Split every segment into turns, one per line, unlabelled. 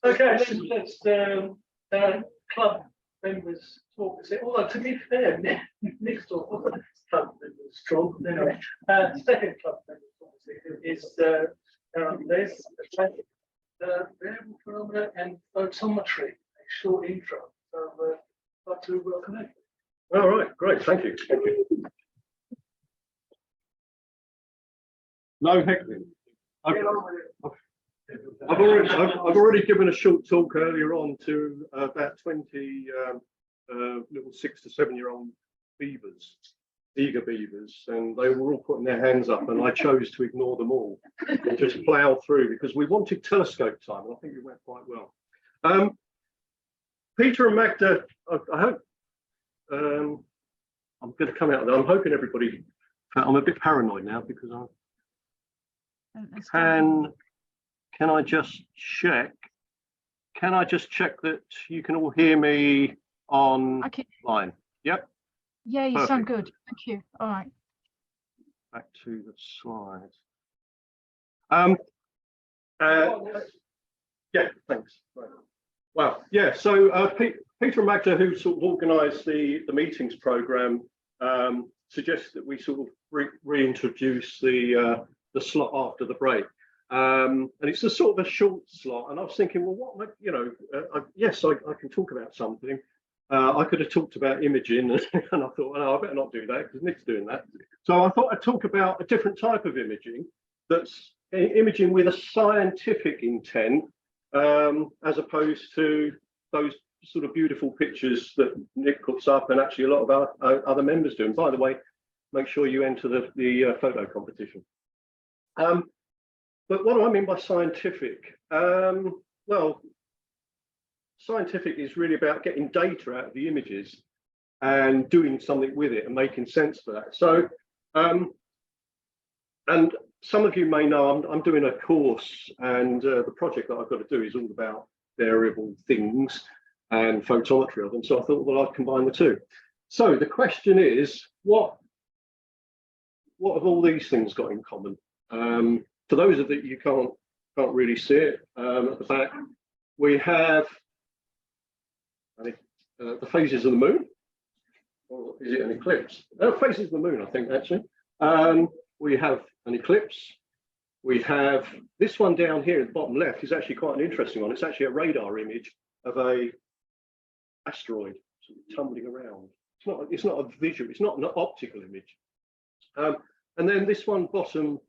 Okay, let's club members talk. Although to be fair, Nick's talk wasn't club members strong. Anyway, second club member talk is there's variable phenomena and photometry. A short intro. So I'd like to welcome you.
All right, great, thank you. Thank you. No heckling. I've already given a short talk earlier on to about 20 little 6 to 7 year old beavers, eager beavers, and they were all putting their hands up, and I chose to ignore them all and just plough through because we wanted telescope time, and I think it went quite well. Peter and Magda, I hope I'm going to come out of there. I'm hoping everybody. I'm a bit paranoid now because Can I just check? Can I just check that you can all hear me online? Yep.
Yeah, you
Perfect.
sound good. Thank you. All right.
Back to the slides. Yeah, thanks. Right. Well, yeah. So Peter and Magda, who sort of organised the meetings programme, suggests that we sort of reintroduce the slot after the break. And it's a sort of a short slot, and I was thinking, well, what, you know, yes, I can talk about something. I could have talked about imaging, and I thought, well, I better not do that because Nick's doing that. So I thought I'd talk about a different type of imaging, that's imaging with a scientific intent, as opposed to those sort of beautiful pictures that Nick puts up, and actually a lot of our other members do. And by the way, make sure you enter the photo competition. But what do I mean by scientific? Well, scientific is really about getting data out of the images and doing something with it and making sense of that. So, and some of you may know I'm doing a course, and the project that I've got to do is all about variable things and photometry of them. So I thought, well, I'd combine the two. So the question is, what have all these things got in common? For those of you can't really see it, at the back, we have the phases of the moon, or is it an eclipse? Phases of the moon, I think, actually. We have an eclipse. We have this one down here at the bottom left is actually quite an interesting one. It's actually a radar image of a asteroid sort of tumbling around. It's not a visual, it's not an optical image. And then this one bottom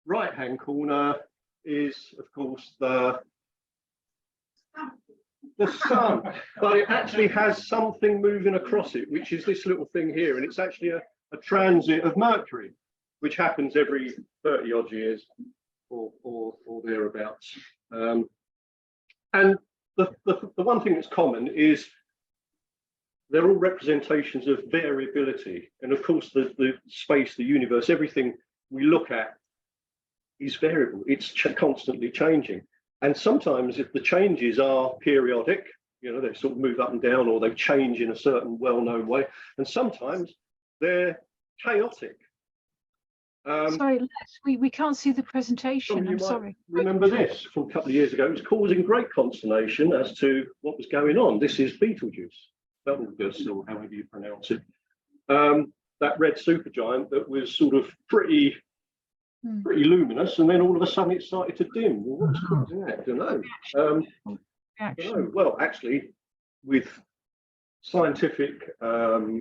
right-hand corner is, of course, the sun, but it actually has something moving across it, which is this little thing here, and it's actually a transit of Mercury, which happens every 30 odd years or thereabouts. And the one thing that's common is they're all representations of variability, and of course the space, the universe, everything we look at is variable. It's constantly changing, and sometimes if the changes are periodic, you know, they sort of move up and down, or they change in a certain well-known way, and sometimes they're chaotic.
Sorry, Les, we can't see the presentation. I'm sorry.
Remember this from a couple of years ago. It was causing great consternation as to what was going on. This is Betelgeuse, Betelgeuse, or however you pronounce it. That red supergiant that was sort of pretty luminous, and then all of a sudden it started to dim. Well, what's causing that? I don't know. Well, actually, with scientific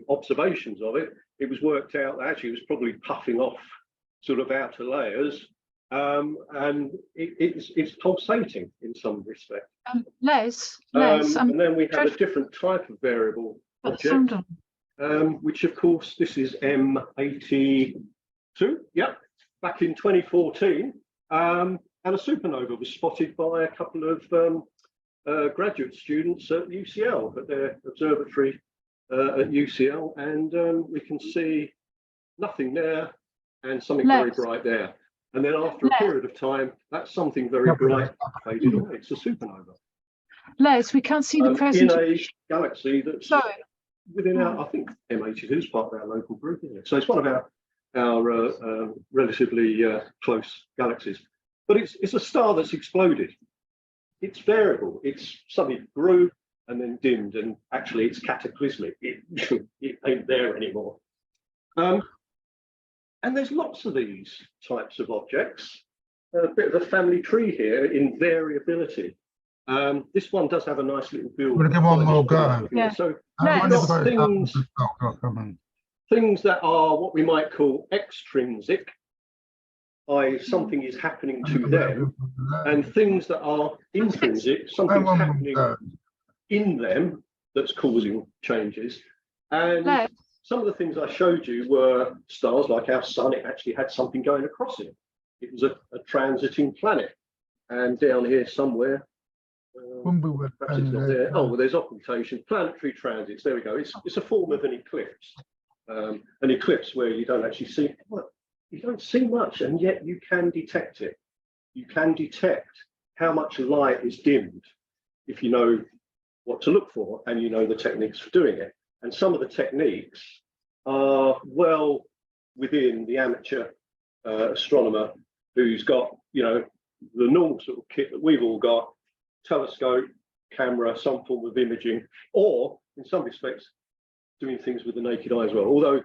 observations of it, it was worked out that actually it was probably puffing off sort of outer layers, and it's pulsating in some respect.
Les,
and then we have a different type of variable object, which of course this is M82. Yep. Back in 2014, and a supernova was spotted by a couple of graduate students at UCL, at their observatory at UCL, and we can see nothing there and something very bright there. And then after a period of time, that's something very bright faded away. It's a supernova.
Les, we can't see the presentation.
In a galaxy that's within our, I think M82 is part of our local group, isn't it? So it's one of our relatively close galaxies, but it's a star that's exploded. it's variable. It's something grew and then dimmed, and actually it's cataclysmic. It ain't there anymore. And there's lots of these types of objects. A bit of a family tree here in variability. This one does have a nice little build.
We're gonna give one more go.
Yeah.
So
Let's.
you've got things that are what we might call extrinsic, i.e. something is happening to them, and things that are intrinsic, something's happening in them that's causing changes. And
Let's.
some of the things I showed you were stars like our sun. It actually had something going across it. It was a transiting planet. And down here somewhere, perhaps it's not there. Oh, well, there's occultation, planetary transits. There we go. It's a form of an eclipse. An eclipse where you don't actually see, well, you don't see much, and yet you can detect it. You can detect how much light is dimmed if you know what to look for and you know the techniques for doing it. And some of the techniques are well within the amateur astronomer who's got, you know, the normal sort of kit that we've all got, telescope, camera, some form of imaging, or in some respects, doing things with the naked eye as well. Although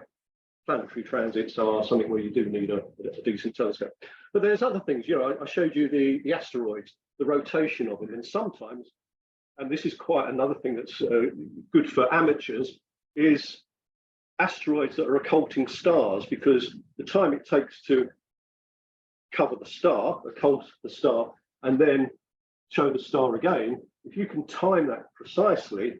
planetary transits are something where you do need a decent telescope. But there's other things, you know, I showed you the asteroids, the rotation of them, and sometimes, and this is quite another thing that's good for amateurs, is asteroids that are occulting stars, because the time it takes to cover the star, occult the star, and then show the star again, if you can time that precisely,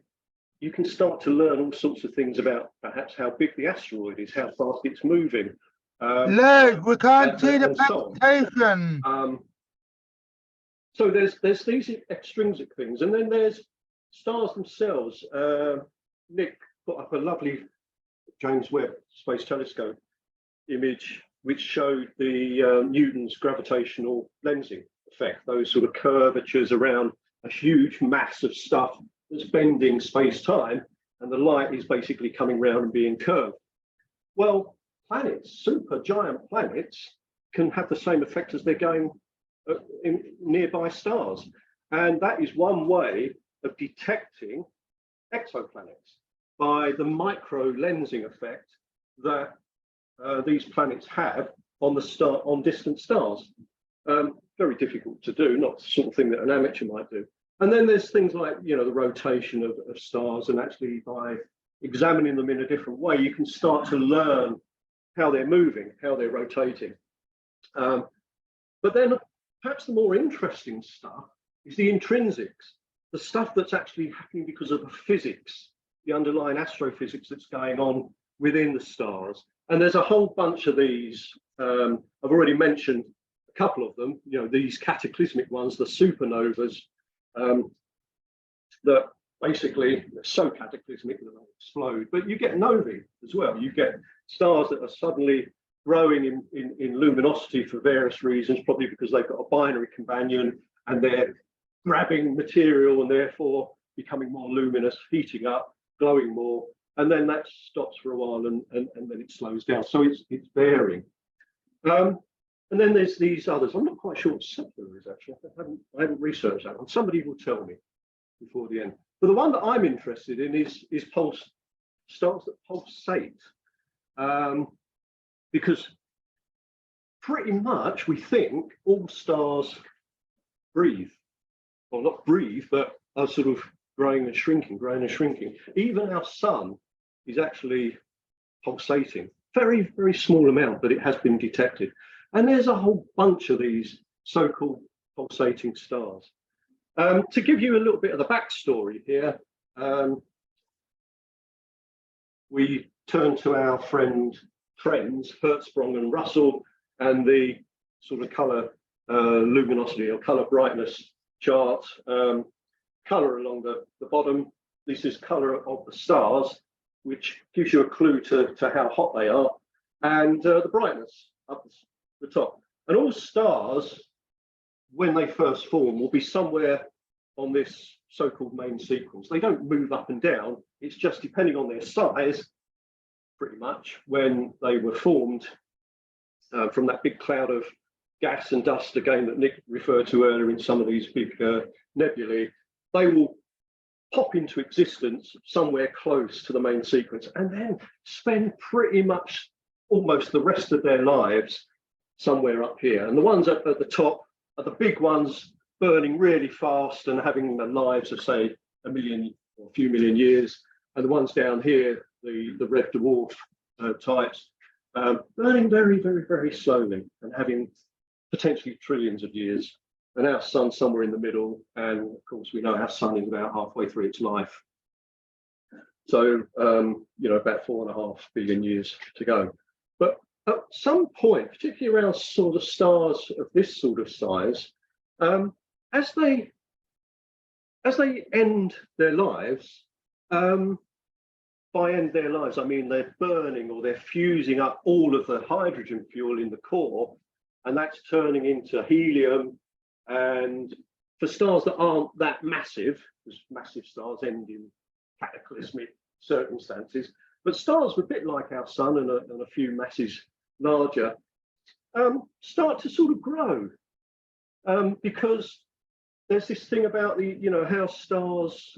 you can start to learn all sorts of things about perhaps how big the asteroid is, how fast it's moving.
Look, we can't see the presentation.
So there's these extrinsic things, and then there's stars themselves. Nick put up a lovely James Webb Space Telescope image which showed the Newton's gravitational lensing effect, those sort of curvatures around a huge mass of stuff that's bending space-time, and the light is basically coming round and being curved. Well, planets, super giant planets, can have the same effect as they're going in nearby stars. And that is one way of detecting exoplanets, by the micro lensing effect that these planets have on distant stars. Very difficult to do, not the sort of thing that an amateur might do. And then there's things like, you know, the rotation of stars, and actually by examining them in a different way, you can start to learn how they're moving, how they're rotating. But then perhaps the more interesting stuff is the intrinsics, the stuff that's actually happening because of the physics, the underlying astrophysics that's going on within the stars. And there's a whole bunch of these. I've already mentioned a couple of them, you know, these cataclysmic ones, the supernovas, that basically are so cataclysmic that they explode. But you get novae as well. You get stars that are suddenly growing in luminosity for various reasons, probably because they've got a binary companion and they're grabbing material and therefore becoming more luminous, heating up, glowing more, and then that stops for a while and then it slows down. So it's varying. And then there's these others. I'm not quite sure what Sepler is actually. I haven't researched that one. Somebody will tell me before the end. But the one that I'm interested in is stars that pulsate, because pretty much we think all stars breathe, well, not breathe, but are sort of growing and shrinking. Even our sun is actually pulsating. Very, very small amount, but it has been detected. And there's a whole bunch of these so-called pulsating stars. To give you a little bit of the backstory here, we turn to our friends Hertzsprung and Russell, and the sort of color luminosity or color brightness chart. Color along the bottom. This is color of the stars, which gives you a clue to how hot they are, and the brightness up the top. And all stars, when they first form, will be somewhere on this so-called main sequence. They don't move up and down. It's just depending on their size, pretty much, when they were formed from that big cloud of gas and dust again that Nick referred to earlier in some of these big nebulae, they will pop into existence somewhere close to the main sequence and then spend pretty much almost the rest of their lives somewhere up here. And the ones at the top are the big ones burning really fast and having the lives of, say, a million or a few million years. And the ones down here, the red dwarf types, burning very, very, very slowly and having potentially trillions of years. And our sun's somewhere in the middle. And of course, we know our sun is about halfway through its life. So, you know, about 4.5 billion years to go. But at some point, particularly around sort of stars of this sort of size, as they end their lives, by end their lives, I mean they're burning or they're fusing up all of the hydrogen fuel in the core, and that's turning into helium. And for stars that aren't that massive, because massive stars end in cataclysmic circumstances, but stars a bit like our sun and a few masses larger, start to sort of grow, because there's this thing about the, you know, how stars,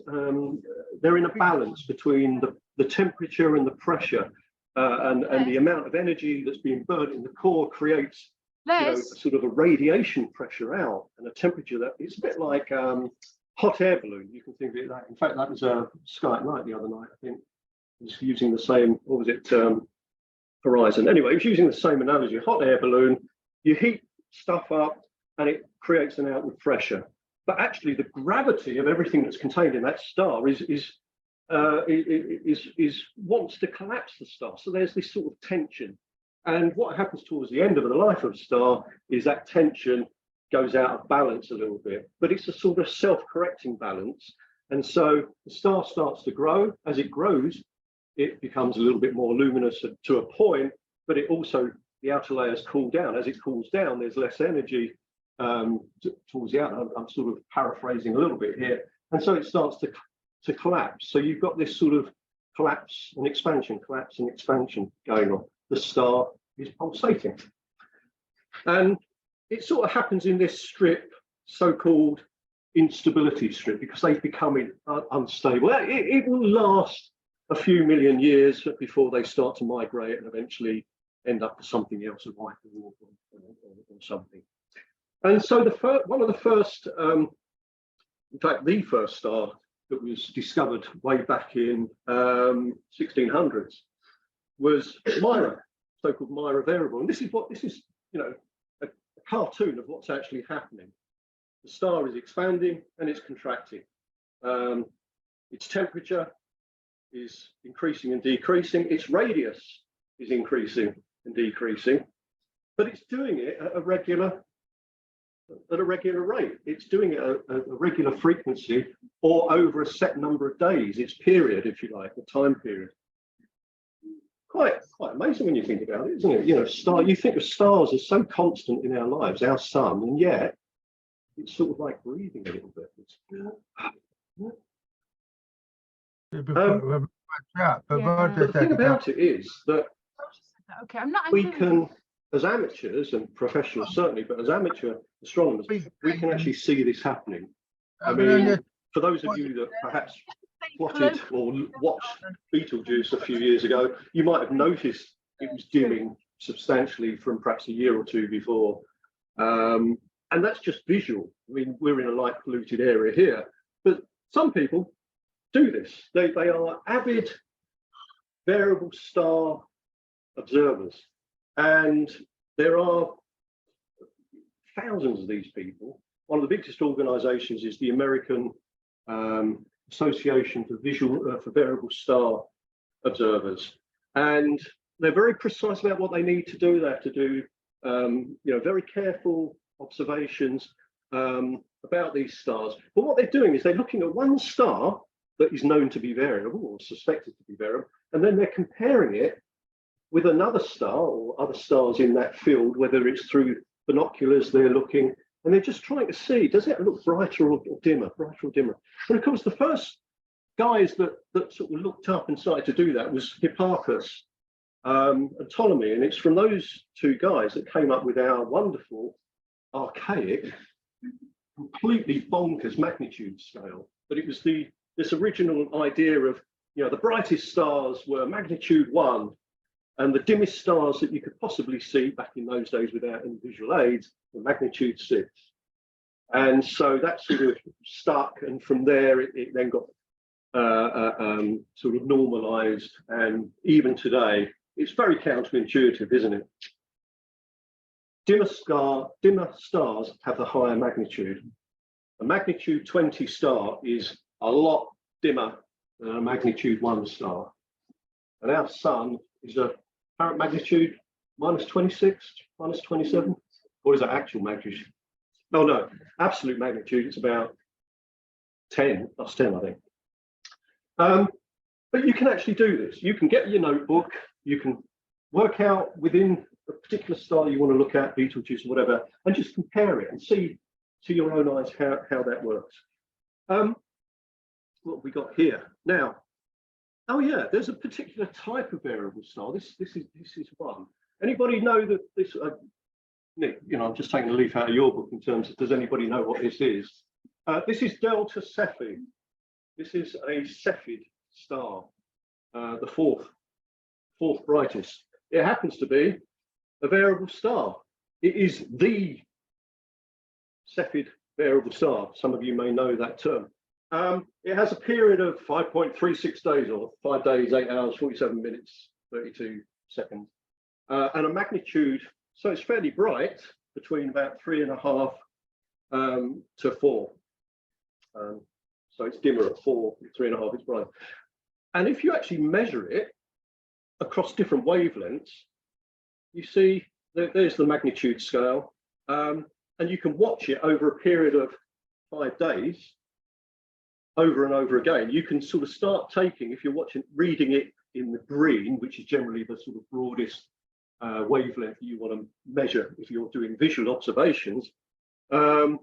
they're in a balance between the temperature and the pressure, and the amount of energy that's being burnt in the core creates, you know, sort of a radiation pressure out and a temperature that it's a bit like hot air balloon. You can think of it that. In fact, that was Sky at Night the other night. I think it was using the same, what was it, Horizon. Anyway, it was using the same analogy. Hot air balloon, you heat stuff up and it creates an outward pressure. But actually, the gravity of everything that's contained in that star wants to collapse the star. So there's this sort of tension. And what happens towards the end of the life of a star is that tension goes out of balance a little bit, but it's a sort of self-correcting balance. And so the star starts to grow. As it grows, it becomes a little bit more luminous to a point, but it also, the outer layers cool down. As it cools down, there's less energy towards the outer. I'm sort of paraphrasing a little bit here. And so it starts to collapse. So you've got this sort of collapse and expansion going on. The star is pulsating. And it sort of happens in this strip, so-called instability strip, because they've become unstable. It will last a few million years before they start to migrate and eventually end up with something else, a white dwarf or something. And so one of the first, in fact, the first star that was discovered way back in 1600s was Mira, so-called Mira variable. And this is, you know, a cartoon of what's actually happening. The star is expanding and it's contracting. Its temperature is increasing and decreasing. Its radius is increasing and decreasing, but it's doing it at a regular rate. It's doing it at a regular frequency or over a set number of days. Its period, if you like, the time period. Quite amazing when you think about it, isn't it? You know, you think of stars as so constant in our lives, our sun, and yet it's sort of like breathing a little bit. The thing about it is that we can, as amateurs and professionals certainly, but as amateur astronomers, we can actually see this happening. I mean, for those of you that perhaps plotted or watched Betelgeuse a few years ago, you might have noticed it was dimming substantially from perhaps a year or two before. And that's just visual. I mean, we're in a light polluted area here, but some people do this. They are avid variable star observers. And there are thousands of these people. One of the biggest organizations is the American Association for Variable Star Observers. And they're very precise about what they need to do. They have to do you know, very careful observations about these stars. But what they're doing is they're looking at one star that is known to be variable or suspected to be variable, and then they're comparing it with another star or other stars in that field, whether it's through binoculars they're looking, and they're just trying to see, does it look brighter or dimmer, And of course, the first guys that sort of looked up and started to do that was Hipparchus and Ptolemy, and it's from those two guys that came up with our wonderful archaic, completely bonkers magnitude scale. But it was this original idea of, the brightest stars were magnitude 1, and the dimmest stars that you could possibly see back in those days without any visual aids were magnitude 6. And so that sort of stuck, and from there it then got sort of normalized, and even today it's very counterintuitive, isn't it? Dimmer stars have the higher magnitude. A magnitude 20 star is a lot dimmer than a magnitude 1 star, and our sun is a apparent magnitude -26, -27, or is that actual magnitude? Oh no, absolute magnitude, it's about 10, +10, I think. But you can actually do this. You can get your notebook, you can work out within a particular star you want to look at, Betelgeuse or whatever, and just compare it and see to your own eyes how that works. What have we got here now? Oh yeah, there's a particular type of variable star. This is one. Anybody know that this? Nick, I'm just taking a leaf out of your book in terms of, does anybody know what this is? This is Delta Cephei. This is a Cepheid star, the fourth brightest. It happens to be a variable star. It is the Cepheid variable star. Some of you may know that term. It has a period of 5.36 days, or 5 days, 8 hours, 47 minutes, 32 seconds, and a magnitude. So it's fairly bright, between about 3.5 to 4. So it's dimmer at 4, 3.5 is bright. And if you actually measure it across different wavelengths, you see that there's the magnitude scale, and you can watch it over a period of 5 days, over and over again. You can sort of start taking, if you're reading it in the green, which is generally the sort of broadest wavelength you want to measure if you're doing visual observations, you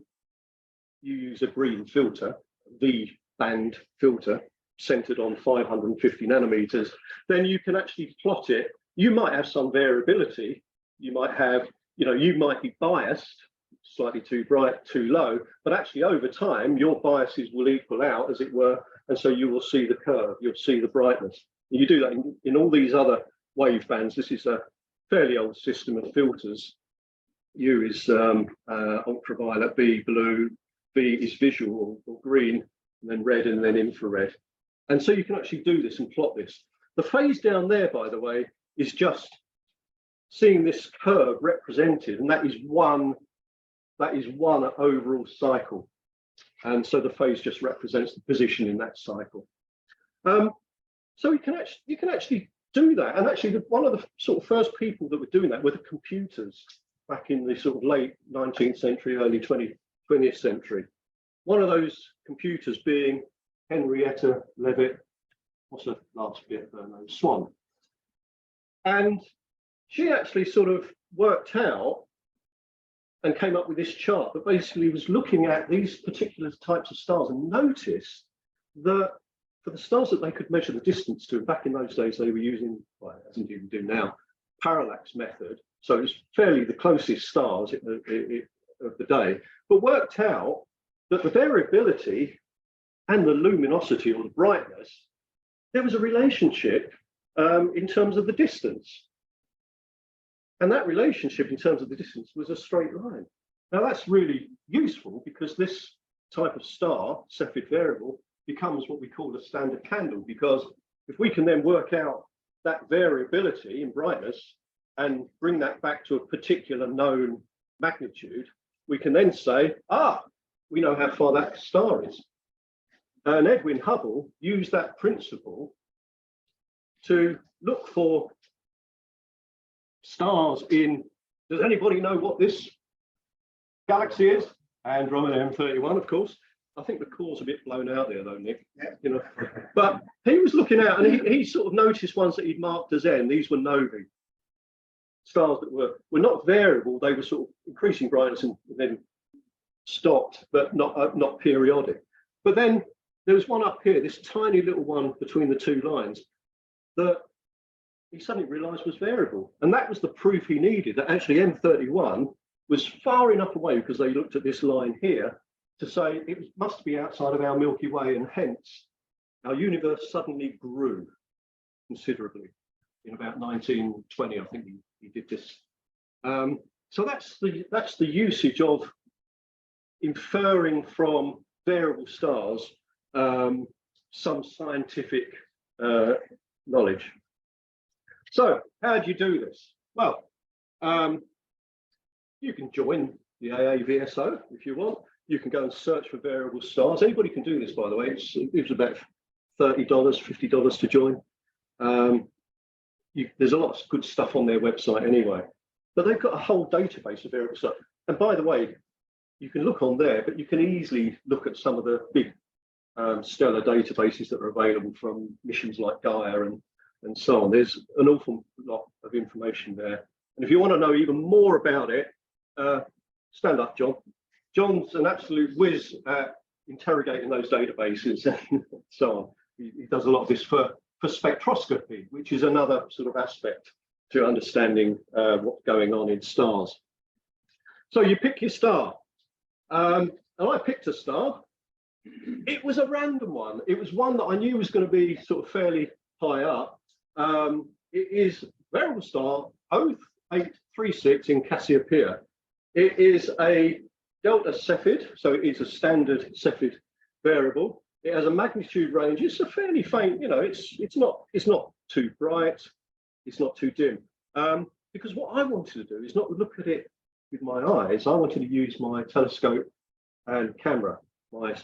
use a green filter, the band filter, centered on 550 nanometers. Then you can actually plot it. You might have some variability. You might have, you might be biased, slightly too bright, too low, but actually over time, your biases will equal out, as it were, and so you will see the curve, you'll see the brightness. And you do that in all these other wave bands. This is a fairly old system of filters. U is ultraviolet, B blue, B is visual or green, and then red, and then infrared. And so you can actually do this and plot this. The phase down there, by the way, is just seeing this curve represented, and that is one overall cycle. And so the phase just represents the position in that cycle. So you can actually do that. And actually, one of the sort of first people that were doing that were the computers back in the sort of late 19th century, early 20th century. One of those computers being Henrietta Leavitt, what's the last bit of her name? Swan. And she actually sort of worked out and came up with this chart that basically was looking at these particular types of stars and noticed that for the stars that they could measure the distance to, back in those days they were using, well, as indeed we do now, parallax method. So it's fairly the closest stars of the day, but worked out that the variability and the luminosity or the brightness, there was a relationship in terms of the distance. And that relationship in terms of the distance was a straight line. Now that's really useful because this type of star, Cepheid variable, becomes what we call a standard candle, because if we can then work out that variability in brightness and bring that back to a particular known magnitude, we can then say, we know how far that star is. And Edwin Hubble used that principle to look for stars in, does anybody know what this galaxy is? Andromeda M31, of course. I think the core's a bit blown out there though, Nick. Yeah. But he was looking out and he sort of noticed ones that he'd marked as N. These were novae, stars that were not variable, they were sort of increasing brightness and then stopped, but not periodic. But then there was one up here, this tiny little one between the two lines that he suddenly realized was variable. And that was the proof he needed that actually M31 was far enough away, because they looked at this line here, to say it must be outside of our Milky Way, and hence our universe suddenly grew considerably in about 1920. I think he did this. So that's the usage of inferring from variable stars some scientific knowledge. So how do you do this? Well, you can join the AAVSO if you want. You can go and search for variable stars. Anybody can do this, by the way. It was about $30, $50 to join. There's a lot of good stuff on their website anyway. But they've got a whole database of variable stars. And by the way, you can look on there, but you can easily look at some of the big stellar databases that are available from missions like Gaia and so on. There's an awful lot of information there. And if you want to know even more about it, stand up, John. John's an absolute whiz at interrogating those databases and so on. He does a lot of this for spectroscopy, which is another sort of aspect to understanding what's going on in stars. So you pick your star. And I picked a star. It was a random one. It was one that I knew was going to be sort of fairly high up. It is variable star 0836 in Cassiopeia. It is a delta Cepheid, so it is a standard Cepheid variable. It has a magnitude range. It's a fairly faint, you know, it's not too bright, it's not too dim. Because what I wanted to do is not look at it with my eyes. I wanted to use my telescope and camera, my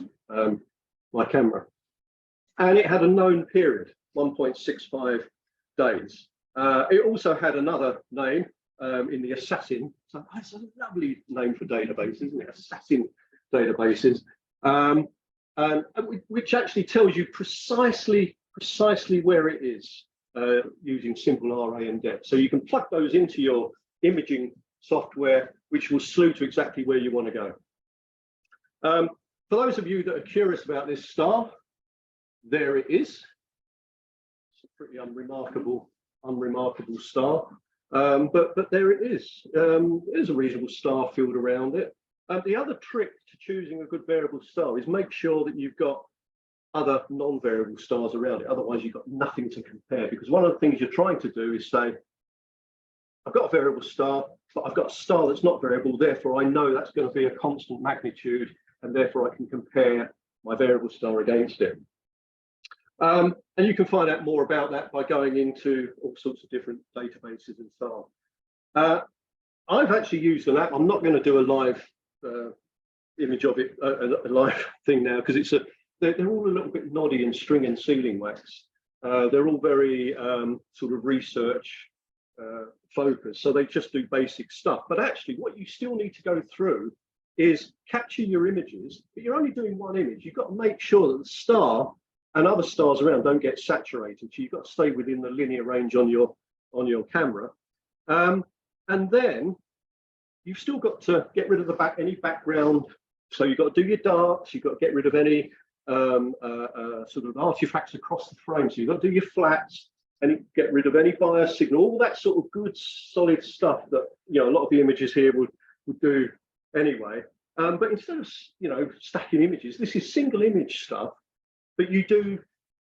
camera. And it had a known period, 1.65 days. It also had another name in the Assassin. So that's a lovely name for databases, isn't it? Assassin databases, which actually tells you precisely where it is using simple array and depth. So you can plug those into your imaging software, which will slew to exactly where you want to go. For those of you that are curious about this star, there it is. It's a pretty unremarkable star, but there it is. There's a reasonable star field around it. The other trick to choosing a good variable star is make sure that you've got other non-variable stars around it. Otherwise, you've got nothing to compare, because one of the things you're trying to do is say, I've got a variable star, but I've got a star that's not variable, therefore I know that's going to be a constant magnitude, and therefore I can compare my variable star against it. And you can find out more about that by going into all sorts of different databases and so on. I've actually used an app. I'm not going to do a live image of it, a live thing now, because they're all a little bit noddy and string and sealing wax. They're all very sort of research focused, so they just do basic stuff. But actually, what you still need to go through is capture your images, but you're only doing one image. You've got to make sure that the star and other stars around don't get saturated. So you've got to stay within the linear range on your camera. And then you've still got to get rid of any background. So you've got to do your darks, you've got to get rid of any sort of artifacts across the frame. So you've got to do your flats and get rid of any bias signal, all that sort of good solid stuff that, you know, a lot of the images here would do anyway. But instead of, you know, stacking images, this is single image stuff, but you do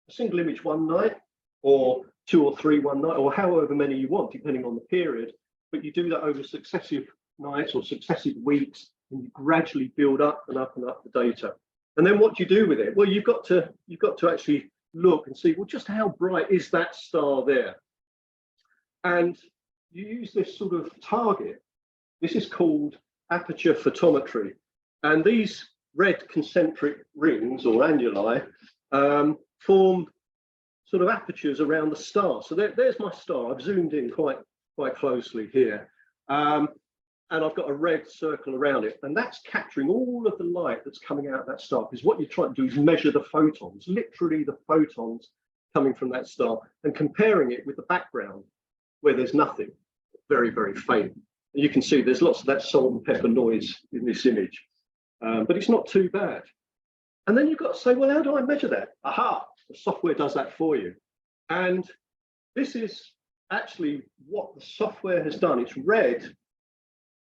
a single image one night, or 2 or 3 one night, or however many you want, depending on the period. But you do that over successive nights or successive weeks, and you gradually build up and up and up the data. And then what do you do with it? Well, you've got to actually look and see, well, just how bright is that star there? And you use this sort of target. This is called aperture photometry. And these red concentric rings, or annuli, form sort of apertures around the star. So there's my star. I've zoomed in quite closely here. And I've got a red circle around it, and that's capturing all of the light that's coming out of that star, because what you're trying to do is measure the photons, literally the photons coming from that star, and comparing it with the background where there's nothing, very, very faint. And you can see there's lots of that salt and pepper noise in this image, but it's not too bad. And then you've got to say, well, how do I measure that? Aha, the software does that for you. And this is actually what the software has done. It's read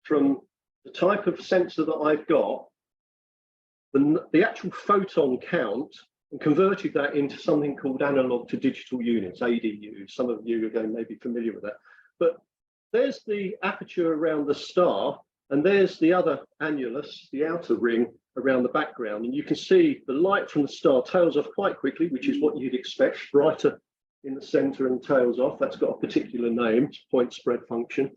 from the type of sensor that I've got, the actual photon count, and converted that into something called analog to digital units, ADU. Some of you are going to be familiar with that. But there's the aperture around the star, and there's the other annulus, the outer ring around the background. And you can see the light from the star tails off quite quickly, which is what you'd expect, brighter in the center and tails off. That's got a particular name, it's point spread function.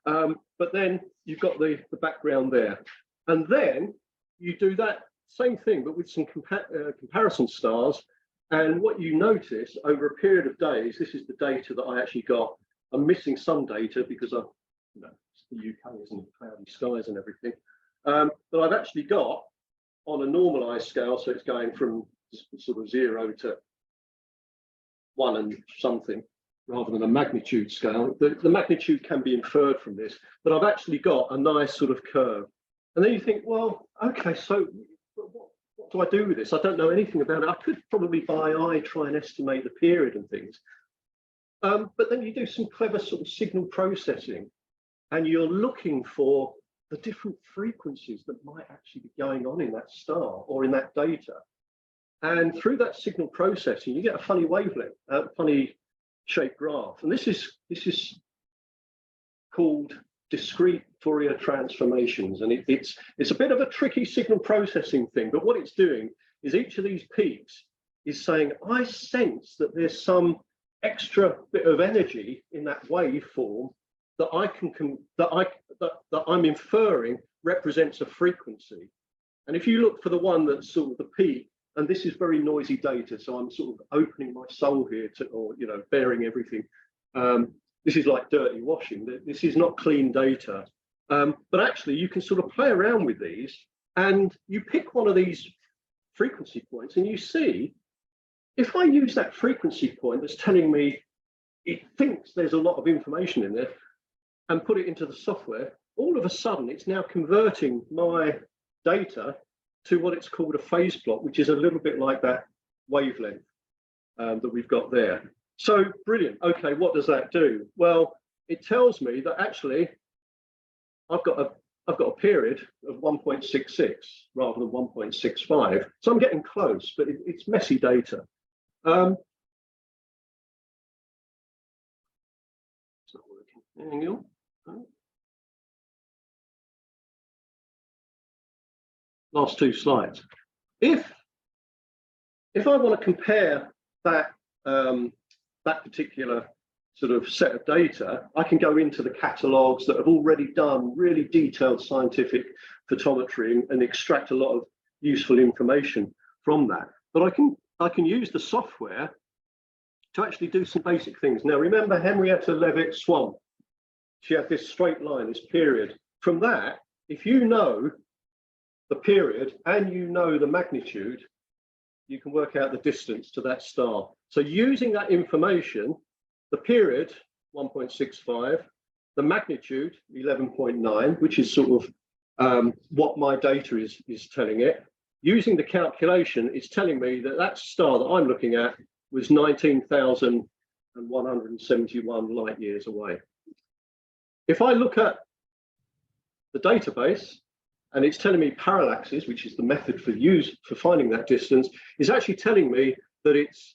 But then you've got the background there. And then you do that same thing, but with some comparison stars. And what you notice over a period of days, this is the data that I actually got. I'm missing some data because it's the UK, isn't it? Cloudy skies and everything. But I've actually got on a normalized scale, so it's going from sort of 0 to 1 and something, rather than a magnitude scale. The magnitude can be inferred from this, but I've actually got a nice sort of curve. And then you think, well, okay, so what do I do with this? I don't know anything about it. I could probably by eye try and estimate the period and things. But then you do some clever sort of signal processing, and you're looking for the different frequencies that might actually be going on in that star or in that data. And through that signal processing, you get a funny wavelength, funny shaped graph. And this is called discrete Fourier transformations. And it's a bit of a tricky signal processing thing, but what it's doing is each of these peaks is saying, I sense that there's some extra bit of energy in that waveform that I'm inferring represents a frequency. And if you look for the one that's sort of the peak, and this is very noisy data, so I'm sort of opening my soul here to, or bearing everything. This is like dirty washing. This is not clean data. But actually, you can sort of play around with these, and you pick one of these frequency points, and you see, if I use that frequency point that's telling me it thinks there's a lot of information in there, and put it into the software, all of a sudden it's now converting my data to what it's called a phase plot, which is a little bit like that wavelength that we've got there. So brilliant. Okay, what does that do? Well, it tells me that actually I've got a period of 1.66 rather than 1.65. So I'm getting close, but it's messy data. It's not working. Hang on. Last two slides. If I want to compare that that particular sort of set of data, I can go into the catalogues that have already done really detailed scientific photometry and extract a lot of useful information from that. But I can use the software to actually do some basic things. Now, remember Henrietta Leavitt Swan? She had this straight line, this period. From that, if you know the period and you know the magnitude, you can work out the distance to that star. So using that information, the period 1.65, the magnitude 11.9, which is sort of what my data is telling it. Using the calculation, it's telling me that that star that I'm looking at was 19,171 light years away. If I look at the database, and it's telling me parallaxes, which is the method for finding that distance, is actually telling me that it's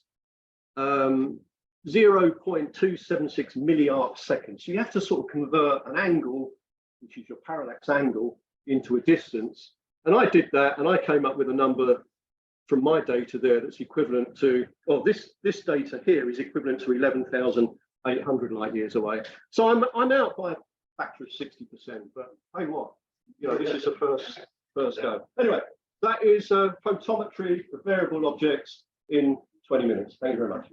0.276 milliarc seconds. So you have to sort of convert an angle, which is your parallax angle, into a distance. And I did that, and I came up with a number from my data there that's equivalent to, well, this data here is equivalent to 11,800 light years away. So I'm out by a factor of 60%. But hey, what? This is the first go. Anyway, that is photometry of variable objects in 20 minutes. Thank you very much.